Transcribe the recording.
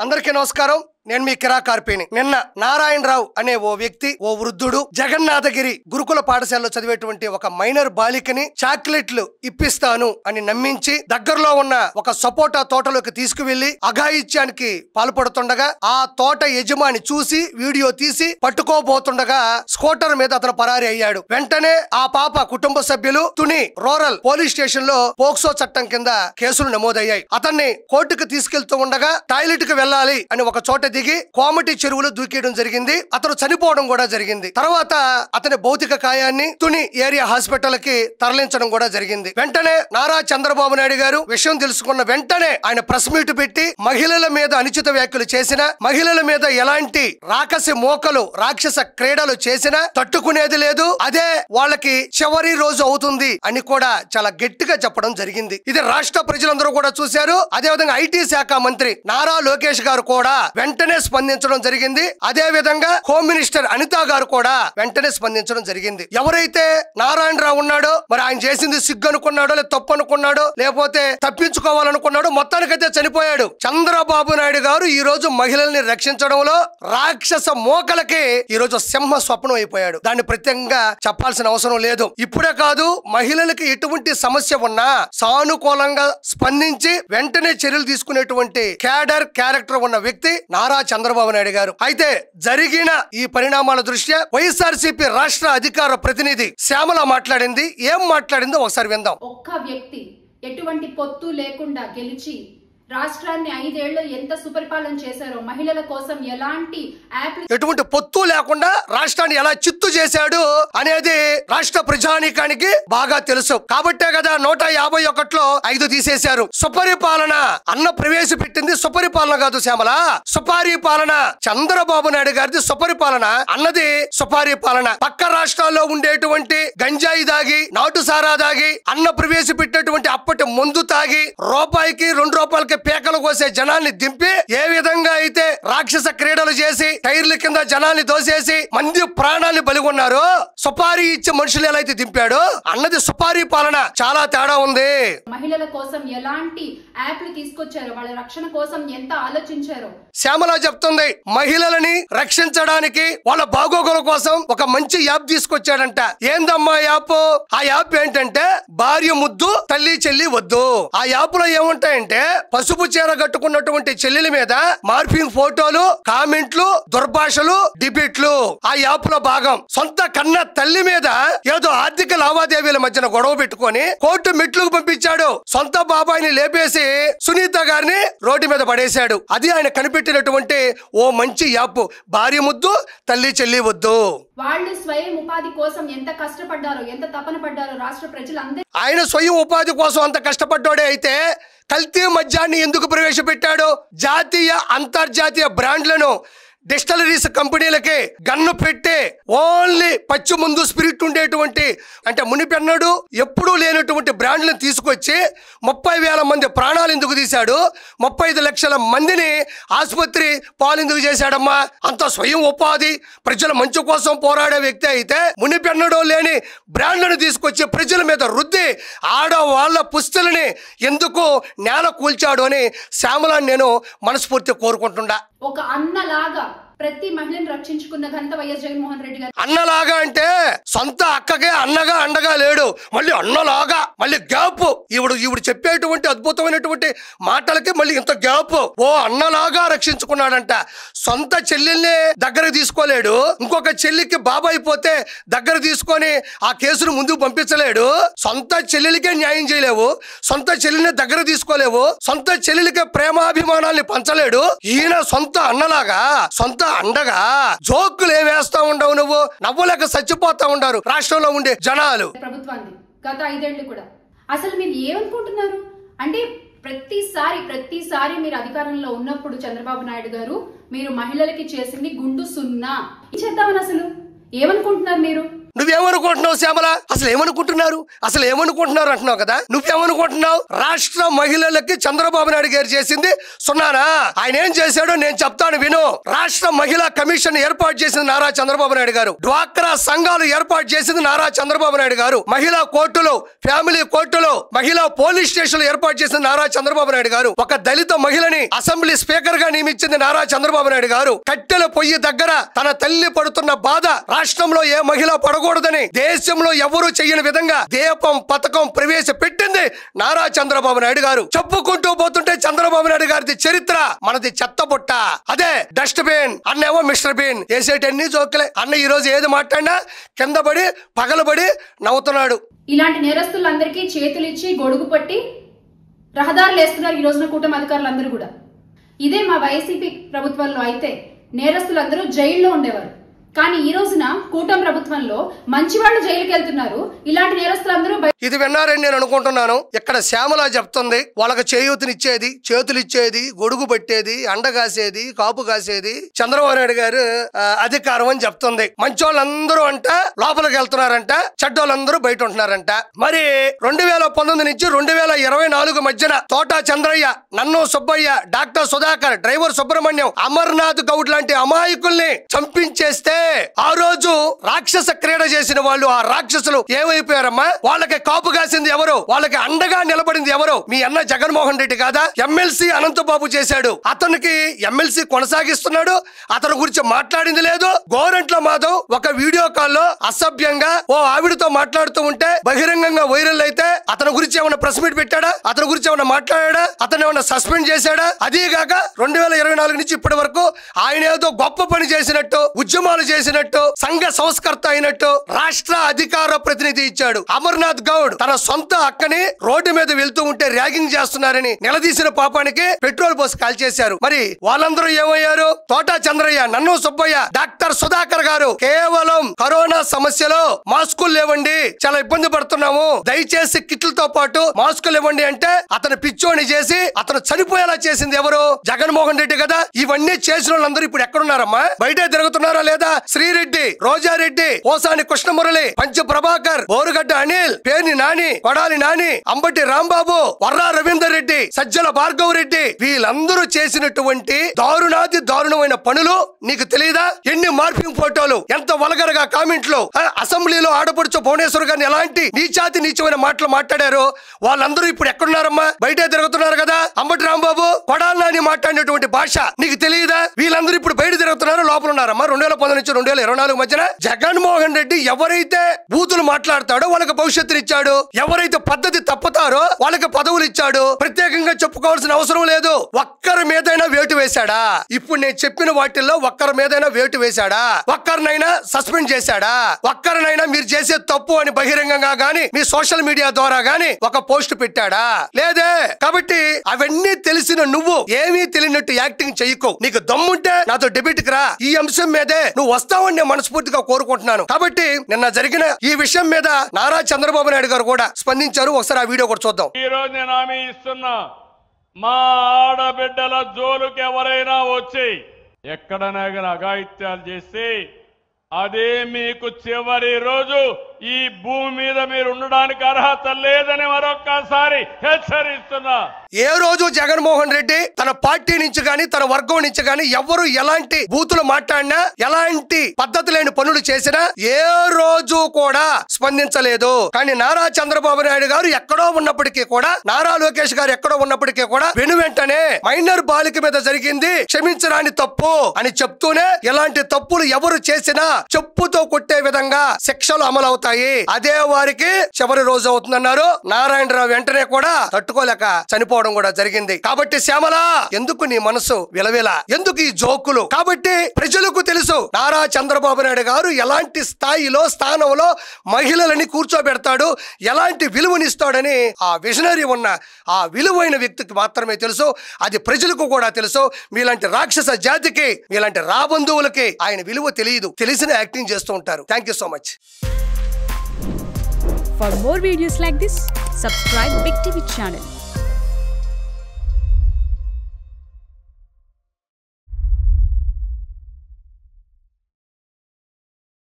అందరికీ నమస్కారం. నేను మీ కిరా కార్పేని. నిన్న నారాయణరావు అనే ఓ వ్యక్తి, ఓ వృద్ధుడు జగన్నాథగిరి గురుకుల పాఠశాలలో చదివేటువంటి ఒక మైనర్ బాలికని చాక్లెట్లు ఇప్పిస్తాను అని నమ్మించి దగ్గరలో ఉన్న ఒక సపోటా తోటలోకి తీసుకువెళ్లి అఘాయిత్యానికి పాల్పడుతుండగా ఆ తోట యజమాని చూసి వీడియో తీసి పట్టుకోబోతుండగా స్కూటర్ మీద అతను పరారి అయ్యాడు. వెంటనే ఆ పాప కుటుంబ సభ్యులు తుని రూరల్ పోలీస్ స్టేషన్ లో పోక్సో చట్టం కింద కేసులు నమోదయ్యాయి. అతన్ని కోర్టుకు తీసుకెళ్తూ ఉండగా టాయిలెట్ కి వెళ్ళాలి అని ఒక చోట దిగి కోమటి చెరువులో దూకేయడం జరిగింది. అతను చనిపోవడం కూడా జరిగింది. తర్వాత అతని భౌతిక కాయాన్ని తుని ఏరియా హాస్పిటల్ కి తరలించడం కూడా జరిగింది. వెంటనే నారా చంద్రబాబు నాయుడు గారు విషయం తెలుసుకున్న వెంటనే ఆయన ప్రెస్ మీట్ పెట్టి మహిళల మీద అనుచిత వ్యాఖ్యలు చేసిన, మహిళల మీద ఎలాంటి రాక్షస మోకలు రాక్షస క్రీడలు చేసినా తట్టుకునేది లేదు, అదే వాళ్ళకి చివరి రోజు అవుతుంది అని కూడా చాలా గట్టిగా చెప్పడం జరిగింది. ఇది రాష్ట్ర ప్రజలందరూ కూడా చూశారు. అదేవిధంగా ఐటీ శాఖ మంత్రి నారా లోకేష్ గారు కూడా వెంటనే స్పందించడం జరిగింది. అదే విధంగా హోమ్ మినిస్టర్ అనిత గారు కూడా వెంటనే స్పందించడం జరిగింది. ఎవరైతే నారాయణరావు ఉన్నాడో మరి ఆయన చేసింది సిగ్గు అనుకున్నాడో లేదా తప్పు అనుకున్నాడో లేకపోతే తప్పించుకోవాలనుకున్నాడో మొత్తానికైతే చనిపోయాడు. చంద్రబాబు నాయుడు గారు ఈ రోజు మహిళల్ని రక్షించడంలో రాక్షస మోకలకి ఈ రోజు సింహ స్వప్నం అయిపోయాడు. దాన్ని ప్రత్యేకంగా చెప్పాల్సిన అవసరం లేదు. ఇప్పుడే కాదు, మహిళలకి ఎటువంటి సమస్య ఉన్నా సానుకూలంగా స్పందించి వెంటనే చర్యలు తీసుకునేటువంటి క్యారెక్టర్ ఉన్న వ్యక్తి నారా చంద్రబాబు నాయుడు గారు. అయితే జరిగిన ఈ పరిణామాల దృష్ట్యా వైఎస్ఆర్సీపీ రాష్ట్ర అధికార ప్రతినిధి శ్యామల మాట్లాడింది. ఏం మాట్లాడిందో ఒకసారి విందాం. ఒక్క వ్యక్తి ఎటువంటి పొత్తు లేకుండా గెలిచి రాష్ట్రాన్ని 5 ఏళ్లు ఎంత సుపరిపాలన చేశారో, మహిళల కోసం ఎటువంటి పొత్తు లేకుండా రాష్ట్రాన్ని ఎలా చిత్తు చేశాడు అనేది రాష్ట్ర ప్రజానీకానికి బాగా తెలుసు. కాబట్టే కదా 151లో 5 తీసేశారు. సుపరిపాలన అన్న ప్రవేశపెట్టింది సుపరిపాలన కాదు శ్యామల, సుపారీ పాలన. చంద్రబాబు నాయుడు గారిది సుపరిపాలన, అన్నది సుపారీ పాలన. పక్క రాష్ట్రాల్లో ఉండేటువంటి గంజాయి దాగి, నాటు సారా దాగి, అన్న ప్రవేశపెట్టినటువంటి అప్పటి మందు తాగి రూపాయికి 2 రూపాయలకి పేకలు కోసే జనాన్ని దింపి ఏ విధంగా అయితే రాక్షస క్రీడలు చేసి టైర్ల కింద జనాన్ని దోసేసి మంది ప్రాణాన్ని బలిగొన్నారు, సుపారీ ఇచ్చే మనుషులు ఎలా అయితే దింపాడు అన్నది సుపారీ పాలన. చాలా తేడా ఉంది. మహిళల కోసం ఎలాంటి యాప్లు తీసుకొచ్చారో, వాళ్ళ రక్షణ కోసం ఎంత ఆలోచించారో శ్యామల చెప్తుంది. మహిళలని రక్షించడానికి వాళ్ళ బాగోగుల కోసం ఒక మంచి యాప్ తీసుకొచ్చాడంట. ఏందమ్మా యాప్? ఆ యాప్ ఏంటంటే భార్య ముద్దు తల్లి చెల్లి వద్దు. ఆ యాప్ లో ఏముంటాయంటే పసుపు చీర కట్టుకున్నటువంటి చెల్లెల మీద మార్ఫింగ్ ఫోటోలు, కామెంట్లు, దుర్భాషలు, డిబేట్లు ఆ యాప్ లో భాగం. సొంత కన్న తల్లి మీద ఏదో ఆర్థిక లావాదేవీల మధ్యన గొడవ పెట్టుకొని కోర్టు మెట్లకు పంపించాడు. సొంత బాబాయిని లేపేసి సునీత గారిని రోడ్డు మీద పడేశాడు. అది ఆయన కనిపెట్టినటువంటి ఓ మంచి యాప్, భార్య ముద్దు తల్లి చెల్లి వద్దు. వాళ్ళు స్వయం ఉపాధి కోసం ఎంత కష్టపడ్డారో, ఎంత తపన పడ్డారో రాష్ట్ర ప్రజలందరూ. ఆయన స్వయం ఉపాధి కోసం అంత కష్టపడ్డాడే అయితే కల్తీ మద్యాన్ని ఎందుకు ప్రవేశపెట్టాడు? జాతీయ అంతర్జాతీయ బ్రాండ్లను డిస్టిలరీస్ కంపెనీలకి గన్ను పెట్టి ఓన్లీ పచ్చి ముందు స్పిరిట్ ఉండేటువంటి, అంటే మునిపెన్నడు ఎప్పుడూ లేనటువంటి బ్రాండ్లను తీసుకొచ్చి 30,000 మంది ప్రాణాలు ఎందుకు తీశాడు? 35 లక్షల మందిని ఆసుపత్రి పాలెందుకు చేశాడమ్మా? అంత స్వయం ఉపాధి ప్రజల మంచి కోసం పోరాడే వ్యక్తి అయితే మునిపెన్నడో లేని బ్రాండ్లను తీసుకొచ్చి ప్రజల మీద రుద్ది ఆడవాళ్ల పుస్తులని ఎందుకు నేల కూల్చాడు అని శ్యామలాన్ని నేను మనస్ఫూర్తి కోరుకుంటున్నా. ఒక అన్నలాగా ప్రతి మహిళను రక్షించుకున్న ఘనత వైఎస్ జగన్మోహన్ రెడ్డి గారు. అన్నలాగా అంటే సొంత అక్కకే అన్నగా అండగా లేడు, మళ్ళీ అన్నలాగా, మళ్ళీ గ్యాప్. ఈవిడు చెప్పేటువంటి అద్భుతమైనటువంటి మాటలకి మళ్ళీ ఇంత గ్యాప్. ఓ అన్నలాగా రక్షించుకున్నాడంట. సొంత చెల్లెల్ని దగ్గర తీసుకోలేడు, ఇంకొక చెల్లికి బాబాయ్ పోతే దగ్గర తీసుకొని ఆ కేసును ముందుకు పంపించలేడు. సొంత చెల్లెలికే న్యాయం చేయలేవు, సొంత చెల్లిని దగ్గర తీసుకోలేవు, సొంత చెల్లెలికే ప్రేమాభిమానాల్ని పంచలేడు. ఈయన సొంత అన్నలాగా, సొంత అండగా జోకులు ఏమేస్తా ఉండవు, నువ్వు నవ్వలేక చచ్చిపోతా ఉండారు రాష్ట్రంలో ఉండే జనాలు. ప్రభుత్వాన్ని గత 5 ఏళ్లు కూడా అసలు మీరు ఏమనుకుంటున్నారు అంటే ప్రతిసారి మీరు అధికారంలో ఉన్నప్పుడు చంద్రబాబు నాయుడు గారు మీరు మహిళలకి చేసింది గుండు సున్నా చేద్దామని అసలు ఏమనుకుంటున్నారు మీరు? నువ్వేమనుకుంటున్నావు శ్యామల? అసలు ఏమనుకుంటున్నారు అంటున్నావు కదా, నువ్వేమనుకుంటున్నావు? రాష్ట్ర మహిళలకి చంద్రబాబు నాయుడు గారు చేసింది సున్నానా? ఆయన ఏం చేశాడో నేను చెప్తాను విను. రాష్ట్ర మహిళా కమిషన్ ఏర్పాటు చేసింది నారా చంద్రబాబు నాయుడు గారు. డ్వాక్రా సంఘాలు ఏర్పాటు చేసింది నారా చంద్రబాబు నాయుడు గారు. మహిళా కోర్టులు, ఫ్యామిలీ కోర్టులు, మహిళా పోలీస్ స్టేషన్లు ఏర్పాటు చేసింది నారా చంద్రబాబు నాయుడు గారు. ఒక దళిత మహిళని అసెంబ్లీ స్పీకర్ గా నియమించింది నారా చంద్రబాబు నాయుడు గారు. కట్టెల పొయ్యి దగ్గర తన తల్లి పడుతున్న బాధ రాష్ట్రంలో ఏ మహిళ పడకూడదని దేశంలో ఎవరూ చెయ్యని విధంగా దీపం పథకం ప్రవేశపెట్టింది నారా చంద్రబాబు నాయుడు గారు. చెప్పుకుంటూ పోతుంటే చంద్రబాబు నాయుడు గారిది చరిత్ర, మనది చెత్తబుట్ట, అదే డస్ట్ బిన్. అన్నేమో మిస్టర్ బీన్. వేసేటన్ని జోకులే. అన్న ఈ రోజు ఏది మాట్లాడినా కింద పడి పగలబడి నవ్వుతున్నాడు. ఇలాంటి నేరస్తులందరికీ చేతులిచ్చి గొడుగు పట్టి రహదారులు వేస్తున్నారు ఈ రోజున కూటమి అధికారులందరూ కూడా. ఇదే మా వైసీపీ ప్రభుత్వంలో అయితే నేరస్తులందరూ జైల్లో ఉండేవారు. కానీ ఈ రోజున కూటమి ప్రభుత్వంలో మంచి వాళ్ళు జైలుకి వెళ్తున్నారు. ఇలాంటి నేరస్తులందరూ ఇది విన్నారని నేను అనుకుంటున్నాను. ఇక్కడ శ్యామల చెప్తుంది వాళ్ళకి చేయూతనిచ్చేది, చేతులిచ్చేది, గొడుగు పట్టేది, అండగాసేది, కాపు కాసేది చంద్రబాబు నాయుడు గారు అధికారం అని చెప్తుంది. మంచోళ్ళందరూ అంట లోపలికి వెళ్తున్నారంట, చెడ్డోళ్ళందరూ బయట ఉంటున్నారంట. మరి 2019 నుంచి 2024 మధ్యన తోటా చంద్రయ్య, నన్ను సుబ్బయ్య, డాక్టర్ సుధాకర్, డ్రైవర్ సుబ్రహ్మణ్యం, అమర్నాథ్ గౌడ్ లాంటి అమాయకుల్ని చంపించేస్తే ఆ రోజు రాక్షస క్రీడ చేసిన వాళ్ళు, ఆ రాక్షసులు ఏమైపోయారమ్మా? వాళ్ళకి కాపు కాసింది ఎవరు? వాళ్ళకి అండగా నిలబడింది ఎవరు? మీ అన్న జగన్మోహన్ రెడ్డి కాదా? ఎమ్మెల్సీ అనంతబాబు చేశాడు, అతనికి ఎమ్మెల్సీ కొనసాగిస్తున్నాడు, అతని గురించి మాట్లాడింది లేదు. గోరంట్ల మాధవ్ ఒక వీడియో కాల్లో అసభ్యంగా ఓ ఆవిడతో మాట్లాడుతూ ఉంటే బహిరంగంగా వైరల్ అయితే అతని గురించి ఏమైనా ప్రెస్ మీట్ పెట్టాడా? అతని గురించి ఏమైనా మాట్లాడా? అతను ఏమైనా సస్పెండ్ చేశాడా? అదీగాక 2024 నుంచి ఇప్పటి వరకు ఆయన ఏదో గొప్ప పని చేసినట్టు, ఉద్యమాలు చేసినట్టు, సంఘ సంస్కర్త అయినట్టు రాష్ట్ర అధికార ప్రతినిధి ఇచ్చాడు. అమర్నాథ్ గౌడ్ తన సొంత అక్కని రోడ్డు మీద వెళ్తూ ఉంటే ర్యాగింగ్ చేస్తున్నారని నిలదీసిన పాపానికి పెట్రోల్ పోసి కాల్చేశారు. మరి వాళ్ళందరూ ఏమయ్యారు? తోటా చంద్రయ్య, నన్ను సుబ్బయ్య, డాక్టర్ సుధాకర్ గారు కేవలం కరోనా సమస్యలో మాస్కులు లేవండి, చాలా ఇబ్బంది పడుతున్నాము, దయచేసి కిట్లతో పాటు మాస్కులు ఇవ్వండి అంటే అతను పిచ్చోని చేసి అతను చనిపోయేలా చేసింది ఎవరు? జగన్మోహన్ రెడ్డి కదా. ఇవన్నీ చేసిన వాళ్ళందరూ ఇప్పుడు ఎక్కడున్నారమ్మా? బయటే తిరుగుతున్నారా లేదా? శ్రీరెడ్డి, రోజారెడ్డి, పోసాని కృష్ణమురళి, పంచ ప్రభాకర్, బోరుగడ్డ అనిల్, పేర్ని నాని, కొడాలి నాని, అంబటి రాంబాబు, వర్రా రవీందర్ రెడ్డి, సజ్జల భార్గవ్ రెడ్డి, వీళ్ళందరూ చేసినటువంటి దారుణాది దారుణమైన పనులు నీకు తెలియదా? ఎన్ని మార్పింగ్ ఫోటోలు, ఎంత వల్గరగా కామెంట్లు, అసెంబ్లీలో ఆడపడుచు భువనేశ్వర్ గారిని ఎలాంటి నీచాతి నీచమైన మాటలు మాట్లాడారు. వాళ్ళందరూ ఇప్పుడు ఎక్కడున్నారమ్మా? బయటే తిరుగుతున్నారు కదా. అంబటి రాంబాబు, కొడాలి నాని మాట్లాడినటువంటి భాష నీకు తెలియదా? వీళ్ళందరూ ఇప్పుడు బయట తిరుగుతున్నారు, లోపల ఉన్నారమ్మా. 2019 నుంచి 2024 మధ్యన జగన్మోహన్ రెడ్డి ఎవరైతే బూతులు మాట్లాడతాడో వాళ్ళకి భవిష్యత్తుని ఇచ్చాడు, ఎవరైతే పద్ధతి తప్పుతారో వాళ్ళకి పదవులు ఇచ్చాడు. ప్రత్యేకంగా చెప్పుకోవాల్సిన అవసరం లేదు. ఒక్కరి మీదైనా వేటు వేశాడా? ఇప్పుడు నేను చెప్పిన వాటిల్లో ఒక్కరి మీదైనా వేటు వేశాడా? ఒక్కరినైనా సస్పెండ్ చేశాడా? ఒక్కరినైనా మీరు చేసే తప్పు అని బహిరంగంగా గాని మీ సోషల్ మీడియా ద్వారా గాని ఒక పోస్ట్ పెట్టాడా? లేదే. కాబట్టి అవన్నీ తెలిసిన నువ్వు ఏమీ తెలియనట్టు యాక్టింగ్ చెయ్యకు. నీకు దమ్ముంటే నాతో డెబిట్ కి రా. ఈ అంశం మీదే నువ్వు వస్తావని నేను మనస్ఫూర్తిగా కోరుకుంటున్నాను. కాబట్టి నిన్న జరిగిన ఈ విషయం మీద నారా చంద్రబాబు నాయుడు గారు కూడా స్పందించారు. ఒకసారి ఆ వీడియో కూడా చూద్దాం. ఈ రోజు నేను హామీ ఇస్తున్నా, మా ఆడబిడ్డల జోలుకి ఎవరైనా వచ్చి ఎక్కడనైనా అఘాయిత్యాలు చేస్తే అదే మీకు చివరి రోజు. ఈ భూమి మీద మీరు ఉండడానికి అర్హత లేదని మరొక్కసారి హెచ్చరిస్తున్నా. ఏ రోజు జగన్మోహన్ రెడ్డి తన పార్టీ నుంచి గాని తన వర్గం నుంచి గాని ఎవరు ఎలాంటి బూతులు మాట్లాడినా, ఎలాంటి పద్ధతి లేని పనులు చేసినా ఏ రోజు కూడా స్పందించలేదు. కానీ నారా చంద్రబాబు నాయుడు గారు ఎక్కడో ఉన్నప్పటికీ కూడా, నారా లోకేష్ గారు ఎక్కడో ఉన్నప్పటికీ కూడా వెను వెంటనే మైనర్ బాలిక మీద జరిగింది క్షమించరాని తప్పు అని చెప్తూనే ఎలాంటి తప్పులు ఎవరు చేసినా చెప్పుతో కొట్టే విధంగా శిక్షలు అమలవుతాయి. అదే వారికి చివరి రోజు అవుతుందన్నారు. నారాయణరావు వెంటనే కూడా తట్టుకోలేక చనిపోవడం కూడా జరిగింది. కాబట్టి శ్యామల, ఎందుకు నీ మనసు విలవిల? ఎందుకు ఈ జోకులు? కాబట్టి ప్రజలకు తెలుసు నారా చంద్రబాబు నాయుడు గారు ఎలాంటి స్థాయిలో, స్థానంలో మహిళలని కూర్చోబెడతాడు, ఎలాంటి విలువనిస్తాడని ఆ విజనరీ ఉన్న ఆ విలువైన వ్యక్తికి మాత్రమే తెలుసు. అది ప్రజలకు కూడా తెలుసు. మీలాంటి రాక్షస జాతికి, మీలాంటి రాబంధువులకి ఆయన విలువ తెలియదు. తెలిసిన యాక్టింగ్ చేస్తూ ఉంటారు. Thank you so much. For more videos like this, subscribe Big TV channel.